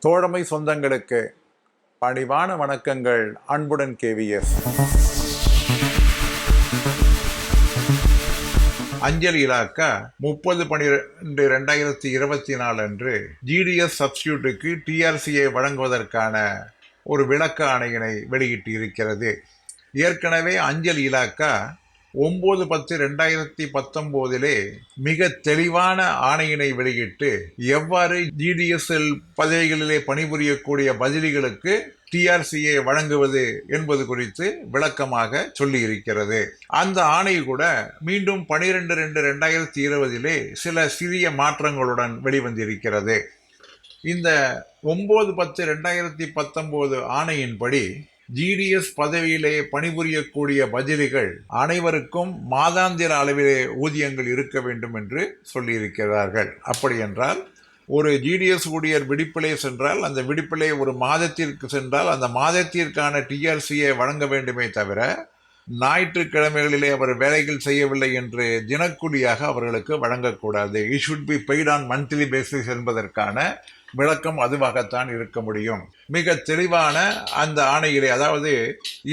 தோழமை சொந்தங்களுக்கு பணிவான வணக்கங்கள். அன்புடன் கேவிஎஸ். அஞ்சல் இலாக்கா 30/12/2024 அன்று ஜிடிஎஸ் சப்ஸ்டியூட்டுக்கு டிஆர்சியை வழங்குவதற்கான ஒரு விளக்க ஆணையினை வெளியிட்டு இருக்கிறது. ஏற்கனவே அஞ்சல் இலாக்கா 9/10/2019 மிக தெளிவான ஆணையினை வெளியிட்டு எவ்வாறு ஜிடிஎஸ்எல் பதவிகளிலே பணிபுரியக்கூடிய பதிலிகளுக்கு டிஆர்சியை வழங்குவது என்பது குறித்து விளக்கமாக சொல்லி இருக்கிறது. அந்த ஆணை கூட மீண்டும் 12/2/2020 சில சிறிய மாற்றங்களுடன் வெளிவந்திருக்கிறது. இந்த 9/10/2019 ஆணையின்படி ஜிடிஎஸ் பதவியிலே பணிபுரியக்கூடிய பதிலிகள் அனைவருக்கும் மாதாந்திர அளவிலே ஊதியங்கள் இருக்க வேண்டும் என்று சொல்லியிருக்கிறார்கள். அப்படி என்றால் ஒரு ஜிடிஎஸ் ஊழியர் விடுப்பிலே சென்றால் அந்த விடுப்பிலே ஒரு மாதத்திற்கு சென்றால் அந்த மாதத்திற்கான டிஆர்சியை வழங்க வேண்டுமே தவிர ஞாயிற்றுக்கிழமைகளிலே அவர் வேலைகள் செய்யவில்லை என்று தினக்கூலியாக அவர்களுக்கு வழங்கக்கூடாது. It should be paid on monthly basis என்பதற்கான விளக்கம் அதுவாகத்தான் இருக்க முடியும். மிக தெளிவான அந்த ஆணையிலே, அதாவது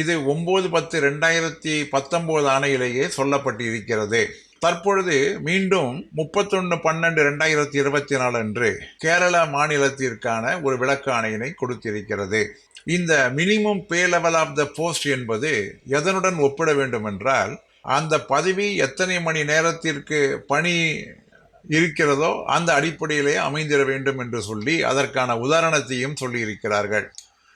இது 9/10/2019 ஆணையிலேயே சொல்லப்பட்டு இருக்கிறது. தற்பொழுது மீண்டும் 31/12/2024 அன்று கேரள மாநிலத்திற்கான ஒரு விளக்க ஆணையினை கொடுத்திருக்கிறது. இந்த minimum pay level of the post என்பது எதனுடன் ஒப்பிட வேண்டும் என்றால், அந்த பதவி எத்தனை மணி நேரத்திற்கு பணி இருக்கிறதோ அந்த அடிப்படையிலே அமைந்திட வேண்டும் என்று சொல்லி அதற்கான உதாரணத்தையும் சொல்லி இருக்கிறார்கள்.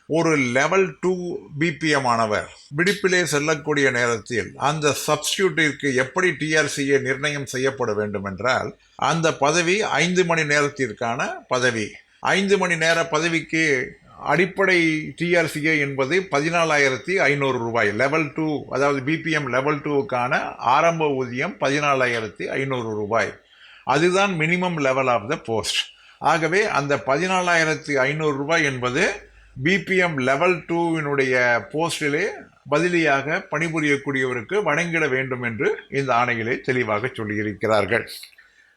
ஒரு லெவல் 2 பிபிஎம் ஆனவர் விடுப்பிலே செல்லக்கூடிய நேரத்தில் அந்த சப்ஸ்டியூட்டிற்கு எப்படி டிஆர்சியை நிர்ணயம் செய்யப்பட வேண்டும் என்றால், அந்த பதவி 5 மணி நேரத்திற்கான பதவி. 5 மணி நேர பதவிக்கு அடிப்படை டிஆர்சிஏ என்பது 14,500 ரூபாய். லெவல் 2, அதாவது பிபிஎம் லெவல் 2க்கான ஆரம்ப ஊதியம் 14,500 ரூபாய். அதுதான் minimum level of the post. ஆகவே அந்த 14,500 ரூபாய் என்பது பிபிஎம் லெவல் 2வினுடைய போஸ்டிலே பதிலியாக பணிபுரியக்கூடியவருக்கு வழங்கிட வேண்டும் என்று இந்த ஆணையிலே தெளிவாக சொல்லியிருக்கிறார்கள்.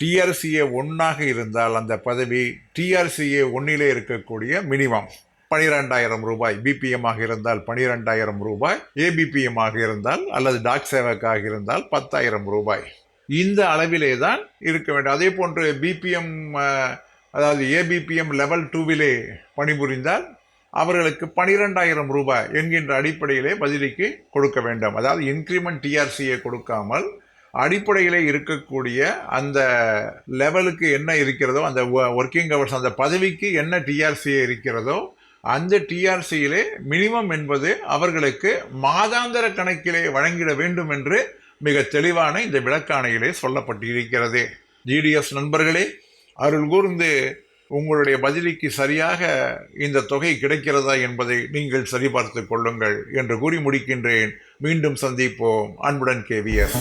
டிஆர்சிஏ 1ஆக இருந்தால் அந்த பதவி டிஆர்சிஏ 1 இருக்கக்கூடிய மினிமம் 12,000 ரூபாய். பிபிஎம் ஆக இருந்தால் 12,000 ரூபாய், ஏபிபிஎம் ஆக இருந்தால் அல்லது டாக் சேவக்காக இருந்தால் 10,000 ரூபாய். இந்த அளவிலே தான் இருக்க வேண்டும். அதே போன்று பிபிஎம், அதாவது ஏபிபிஎம் லெவல் 2விலே பணிபுரிந்தால் அவர்களுக்கு 12,000 ரூபாய் என்கின்ற அடிப்படையிலே பதிலிக்கு கொடுக்க வேண்டும். அதாவது இன்க்ரிமெண்ட் டிஆர்சியை கொடுக்காமல் அடிப்படையிலே இருக்கக்கூடிய அந்த லெவலுக்கு என்ன இருக்கிறதோ, அந்த ஒர்க்கிங் ஹவர்ஸ், அந்த பதவிக்கு என்ன டிஆர்சிஏ இருக்கிறதோ அந்த டிஆர்சியிலே மினிமம் என்பது அவர்களுக்கு மாதாந்திர கணக்கிலே வழங்கிட வேண்டும் என்று மிக தெளிவான இந்த விளக்காணையிலே சொல்லப்பட்டிருக்கிறது. ஜிடிஎஸ் நண்பர்களே, அருள் கூர்ந்து உங்களுடைய பதிலிக்கு சரியாக இந்த தொகை கிடைக்கிறதா என்பதை நீங்கள் சரிபார்த்து கொள்ளுங்கள் என்று கூறி முடிக்கின்றேன். மீண்டும் சந்திப்போம். அன்புடன் கேவிஎஸ்.